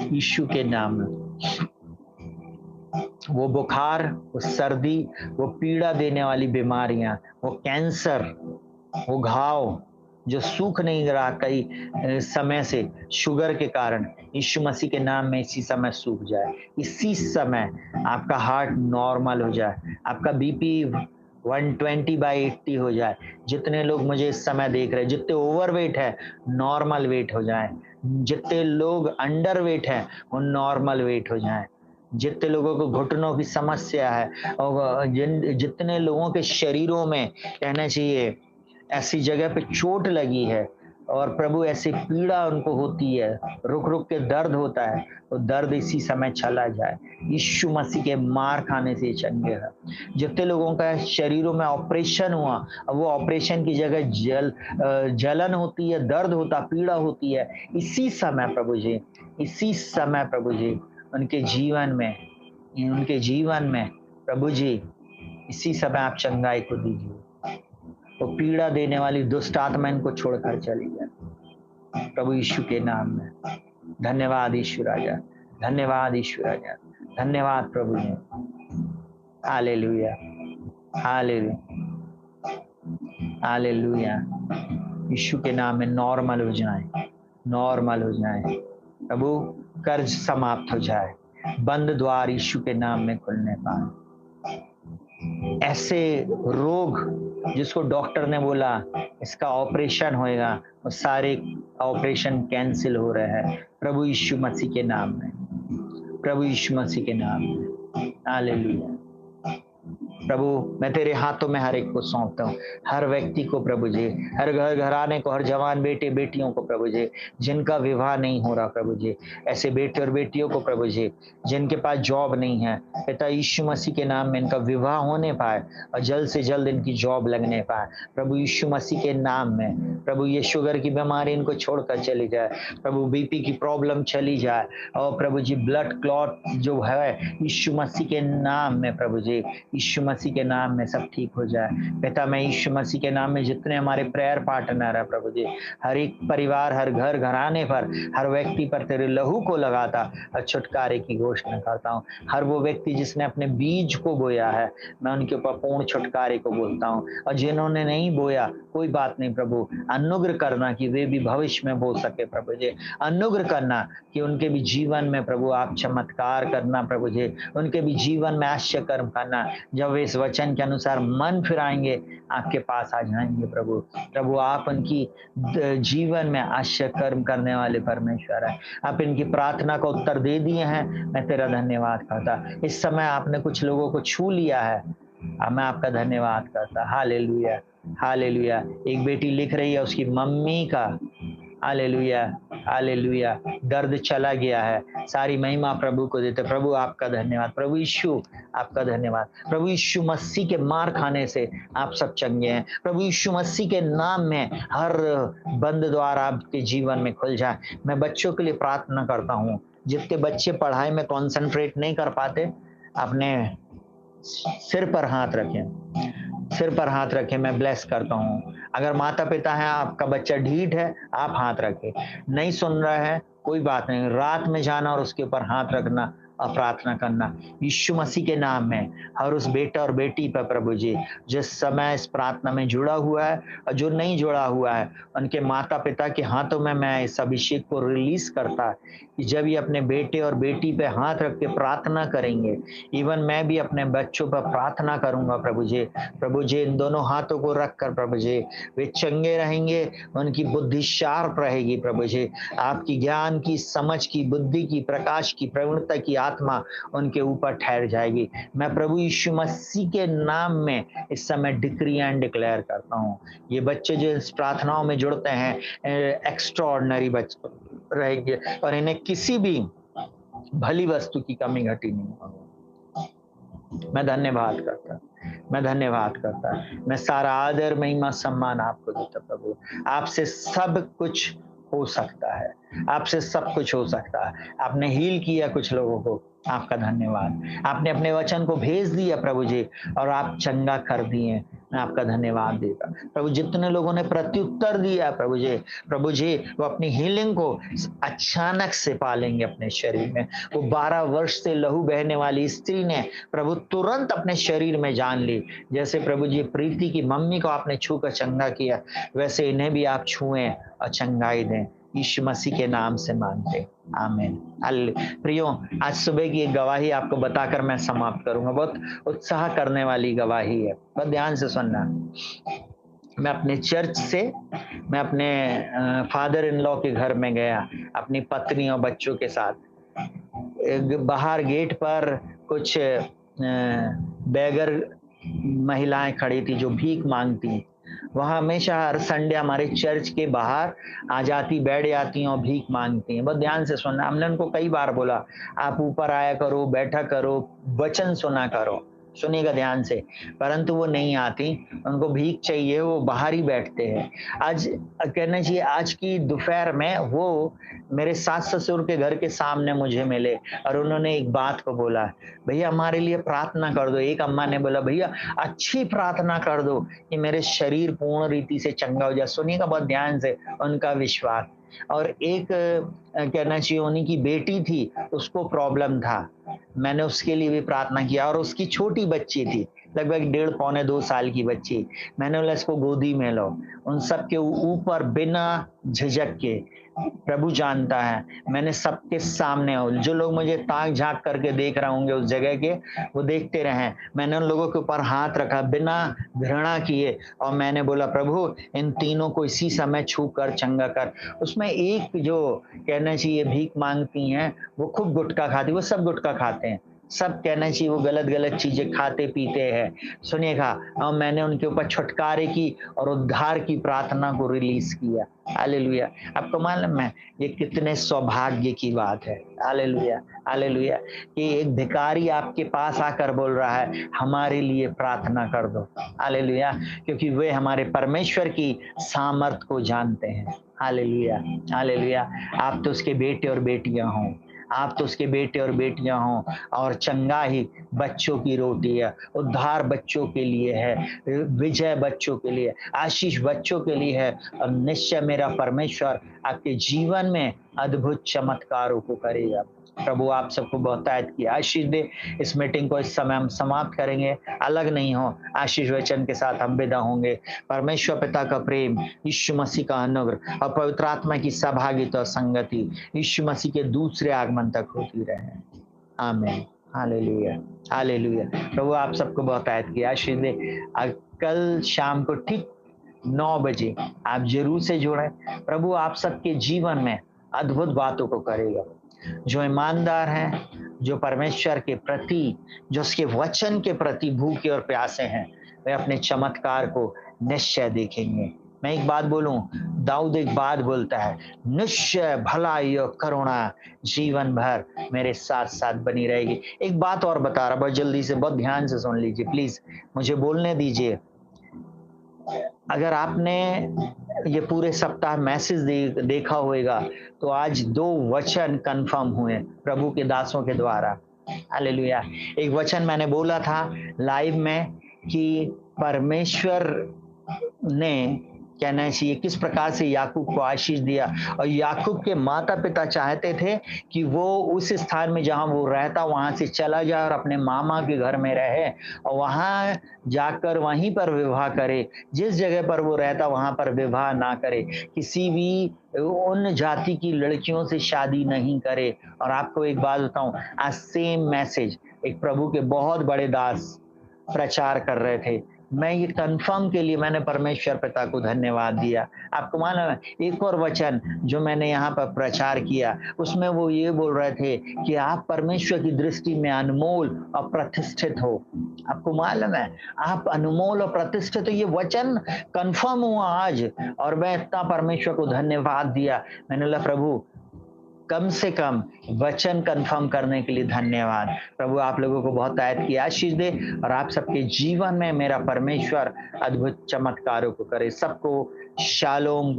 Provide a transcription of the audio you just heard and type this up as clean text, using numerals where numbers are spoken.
यीशु के नाम में। वो बुखार, वो सर्दी, वो पीड़ा देने वाली बीमारियां, वो कैंसर, वो घाव जो सूख नहीं रहा कई समय से शुगर के कारण, यीशु मसीह के नाम में इसी समय सूख जाए। इसी समय आपका हार्ट नॉर्मल हो जाए, आपका बीपी 120/80 हो जाए। जितने लोग मुझे इस समय देख रहे हैं, जितने ओवरवेट है, नॉर्मल वेट हो जाए। जितने लोग अंडर वेट है, वो नॉर्मल वेट हो जाए। जितने लोगों को घुटनों की समस्या है और जितने लोगों के शरीरों में कहना चाहिए ऐसी जगह पे चोट लगी है और प्रभु ऐसी पीड़ा उनको होती है, रुक रुक के दर्द होता है, तो दर्द इसी समय चला जाए। यीशु मसीह के मार खाने से चंगे है। जितने लोगों का शरीरों में ऑपरेशन हुआ, अब वो ऑपरेशन की जगह जलन होती है, दर्द होता, पीड़ा होती है, इसी समय प्रभु जी, इसी समय प्रभु जी उनके जीवन में, उनके जीवन में प्रभु जी इसी समय आप चंगाई को दीजिए। तो पीड़ा देने वाली दुष्ट आत्मा इनको छोड़कर चली जाए प्रभु यीशु के नाम में। धन्यवाद यीशु राजा, धन्यवाद यीशु राजा, धन्यवाद प्रभु जी। Hallelujah, hallelujah, hallelujah. यीशु के नाम में नॉर्मल हो जाए, नॉर्मल हो जाए प्रभु। कर्ज समाप्त हो जाए, बंद द्वार यीशु के नाम में खुलने पाए। ऐसे रोग जिसको डॉक्टर ने बोला इसका ऑपरेशन होएगा, वो सारे ऑपरेशन कैंसिल हो रहे हैं प्रभु यीशु मसीह के नाम में, प्रभु यीशु मसीह के नाम में। हालेलुया। प्रभु मैं तेरे हाथों में हर एक को सौंपता हूँ, हर व्यक्ति को प्रभु जी, हर घर घराने को, हर जवान बेटे बेटियों को प्रभु जी, जिनका विवाह नहीं हो रहा प्रभु जी, ऐसे बेटे और बेटियों को प्रभु जी जिनके पास जॉब नहीं है, पिता यीशु मसीह के नाम में इनका विवाह होने पाए और जल्द से जल्द इनकी जॉब लगने पाए प्रभु यीशु मसीह के नाम में। प्रभु ये शुगर की बीमारी इनको छोड़कर चली जाए, प्रभु बीपी की प्रॉब्लम चली जाए और प्रभु जी ब्लड क्लॉट जो है यीशु मसीह के नाम में प्रभु जी, यीशु मसीह के नाम में सब ठीक हो जाए। पिता मैं यीशु मसीह के नाम में जितने हमारे प्रेयर पार्टनर है प्रभु जी, हर एक परिवार, हर घर घराने पर, हर व्यक्ति पर तेरे लहू को लगाता और छुटकारे की घोषणा करता हूँ। हर वो व्यक्ति जिसने अपने बीज को बोया है, मैं उनके ऊपर पूर्ण छुटकारे को बोलता हूँ, और जिन्होंने नहीं बोया कोई बात नहीं प्रभु, अनुग्रह करना कि वे भी भविष्य में बो सके प्रभु जी, अनुग्रह करना कि उनके भी जीवन में प्रभु आप चमत्कार करना प्रभु जी, उनके भी जीवन में आश्चर्य कर्म करना। जब वे इस वचन के अनुसार मन फिराएंगे, आपके पास आ जाएंगे प्रभु। प्रभु आप उनकी जीवन में आश्चर्य कर्म करने वाले परमेश्वर है। आप इनकी प्रार्थना का उत्तर दे दिए हैं, मैं तेरा धन्यवाद करता। इस समय आपने कुछ लोगों को छू लिया है, अब मैं आपका धन्यवाद करता। Hallelujah, hallelujah. एक बेटी लिख रही है उसकी मम्मी का, हालेलुया, हालेलुया, दर्द चला गया है। सारी महिमा प्रभु को देते। प्रभु आपका धन्यवाद, प्रभु यीशु आपका धन्यवाद। प्रभु यीशु मसीह के मार खाने से आप सब चंगे हैं। प्रभु यीशु मसीह के नाम में हर बंद द्वार आपके जीवन में खुल जाए। मैं बच्चों के लिए प्रार्थना करता हूँ, जितने बच्चे पढ़ाई में कॉन्सेंट्रेट नहीं कर पाते, अपने सिर पर हाथ रखें, सिर पर हाथ रखें, मैं ब्लेस करता हूँ। अगर माता पिता है, आपका बच्चा ढीठ है, आप हाथ रखें। नहीं सुन रहा है, कोई बात नहीं, रात में जाना और उसके ऊपर हाथ रखना और प्रार्थना करना यीशु मसीह के नाम में। और उस बेटा और बेटी पर प्रभु जी जिस समय इस प्रार्थना में जुड़ा हुआ है और जो नहीं जुड़ा हुआ है, उनके माता पिता के हाथों में मैं इस अभिषेक को रिलीज करता कि जब ये अपने बेटे और बेटी पे हाथ रख के प्रार्थना करेंगे, इवन मैं भी अपने बच्चों पर प्रार्थना करूंगा प्रभु जी। प्रभु जी इन दोनों हाथों को रखकर प्रभु जी वे चंगे रहेंगे, उनकी बुद्धि शार्प रहेगी प्रभु जी। आपकी ज्ञान की, समझ की, बुद्धि की, प्रकाश की, प्रवीणता की आत्मा उनके ऊपर ठहर जाएगी। मैं प्रभु यीशु मसीह के नाम में इस समय डिक्री एंड डिक्लेयर करता हूँ, ये बच्चे जो इस प्रार्थनाओं में जुड़ते हैं एक्स्ट्रा ऑर्डिनरी बच्चे रहेंगे और इन्हें किसी भी भली वस्तु की कमी घटी नहीं होगी। मैं धन्यवाद करता, मैं धन्यवाद करता, मैं सारा आदर महिमा सम्मान आपको देता प्रभु। आपसे सब कुछ हो सकता है, आपसे सब कुछ हो सकता है। आपने हील किया कुछ लोगों को, आपका धन्यवाद। आपने अपने वचन को भेज दिया प्रभु जी और आप चंगा कर दिए। मैं आपका धन्यवाद देता। प्रभु जितने लोगों ने प्रत्युत्तर दिया प्रभु जी वो अपनी हीलिंग को अचानक से पालेंगे अपने शरीर में। वो 12 वर्ष से लहू बहने वाली स्त्री ने प्रभु तुरंत अपने शरीर में जान ली। जैसे प्रभु जी प्रीति की मम्मी को आपने छू कर चंगा किया, वैसे इन्हें भी आप छुएं और चंगाई दें। यीशु मसीह के नाम से मांगते, आमीन। प्रियो, आज सुबह की एक गवाही आपको बताकर मैं समाप्त करूंगा। बहुत उत्साह करने वाली गवाही है, बहुत ध्यान से सुनना। मैं अपने चर्च से मैं अपने फादर इन लॉ के घर में गया अपनी पत्नी और बच्चों के साथ। बाहर गेट पर कुछ बेगर महिलाएं खड़ी थी जो भीख मांगती। वहां हमेशा हर संडे हमारे चर्च के बाहर आ जाती, बैठ जाती हैं और भीख मांगती हैं। बहुत ध्यान से सुनना। हमने उनको कई बार बोला आप ऊपर आया करो, बैठा करो, वचन सुना करो, सुनिएगा ध्यान से, परंतु वो नहीं आती। उनको भीख चाहिए, वो बाहर ही बैठते हैं। आज कहना चाहिए आज की दोपहर में वो मेरे सास ससुर के घर के सामने मुझे मिले और उन्होंने एक बात को बोला, भैया हमारे लिए प्रार्थना कर दो। एक अम्मा ने बोला भैया अच्छी प्रार्थना कर दो कि मेरे शरीर पूर्ण रीति से चंगा हो जाए। सुनिएगा बहुत ध्यान से उनका विश्वास। और एक कहना चाहिए उन्हीं की बेटी थी, उसको प्रॉब्लम था, मैंने उसके लिए भी प्रार्थना किया। और उसकी छोटी बच्ची थी, लगभग 1.5-2 साल की बच्ची। मैंने बोला इसको गोदी में लो। उन सब के ऊपर बिना झिझक के, प्रभु जानता है, मैंने सबके सामने, जो लोग मुझे ताक झांक करके देख रहे होंगे उस जगह के, वो देखते रहे, मैंने उन लोगों के ऊपर हाथ रखा बिना घृणा किए और मैंने बोला प्रभु इन तीनों को इसी समय छू कर चंगा कर। उसमें एक जो कहना चाहिए भीख मांगती हैं, वो खूब गुटखा खाती, वो सब गुटखा खाते हैं, सब कहना चाहिए वो गलत गलत चीजें खाते पीते हैं। सुनिएगा, और मैंने उनके ऊपर छुटकारे की और उद्धार की प्रार्थना को रिलीज किया। हालेलुया। आपको मालूम है ये कितने सौभाग्य की बात है। हालेलुया, हालेलुया, कि एक भिखारी आपके पास आकर बोल रहा है हमारे लिए प्रार्थना कर दो। हालेलुया, क्योंकि वे हमारे परमेश्वर की सामर्थ को जानते हैं। Hallelujah, hallelujah. आप तो उसके बेटे और बेटियां हों, आप तो उसके बेटे और बेटियां हों। और चंगाई बच्चों की रोटी है, उद्धार बच्चों के लिए है, विजय बच्चों के लिए, आशीष बच्चों के लिए है। और निश्चय मेरा परमेश्वर आपके जीवन में अद्भुत चमत्कारों को करेगा। प्रभु आप सबको बहुतायत की आशीष दे। इस मीटिंग को इस समय हम समाप्त करेंगे, अलग नहीं हो, आशीष वचन के साथ हम विदा होंगे। परमेश्वर पिता का प्रेम, यीशु मसीह का अनुग्रह और पवित्र आत्मा की सहभागिता और संगति यीशु मसीह के दूसरे आगमन तक होती रहे। आमीन। Hallelujah, hallelujah. प्रभु आप सबको बहुतायत की आशीष दे। कल शाम को ठीक 9 बजे आप जरूर से जुड़े। प्रभु आप सबके जीवन में अद्भुत बातों को करेगा। जो ईमानदार हैं, जो परमेश्वर के प्रति, जो उसके वचन के प्रति भूखे और प्यासे हैं, वे अपने चमत्कार को निश्चय देखेंगे। मैं एक बात बोलूं, दाऊद एक बात बोलता है, निश्चय भलाई और करुणा जीवन भर मेरे साथ साथ बनी रहेगी। एक बात और बता रहा, बहुत जल्दी से, बहुत ध्यान से सुन लीजिए प्लीज, मुझे बोलने दीजिए। अगर आपने ये पूरे सप्ताह मैसेज देखा होगा तो आज 2 वचन कंफर्म हुए प्रभु के दासों के द्वारा। हालेलुया। एक वचन मैंने बोला था लाइव में कि परमेश्वर ने कहना चाहिए किस प्रकार से याकूब को आशीष दिया, और याकूब के माता पिता चाहते थे कि वो उस स्थान में जहां वो रहता वहां से चला जाए और अपने मामा के घर में रहे और वहां जाकर वहीं पर विवाह करे। जिस जगह पर वो रहता वहां पर विवाह ना करे, किसी भी उन जाति की लड़कियों से शादी नहीं करे। और आपको एक बात बताऊं, आज सेम मैसेज एक प्रभु के बहुत बड़े दास प्रचार कर रहे थे। मैं ये कंफर्म के लिए मैंने परमेश्वर पिता को धन्यवाद दिया। आपको मालूम है एक और वचन जो मैंने यहाँ पर प्रचार किया, उसमें वो ये बोल रहे थे कि आप परमेश्वर की दृष्टि में अनमोल और प्रतिष्ठित हो। आपको मालूम है आप अनमोल और प्रतिष्ठित हो, ये वचन कंफर्म हुआ आज। और मैं इतना परमेश्वर को धन्यवाद दिया। मैंने बोला प्रभु कम से कम वचन कंफर्म करने के लिए धन्यवाद। प्रभु आप लोगों को बहुत आयत की आशीष दे और आप सबके जीवन में मेरा परमेश्वर अद्भुत चमत्कारों को करे। सबको शालोम।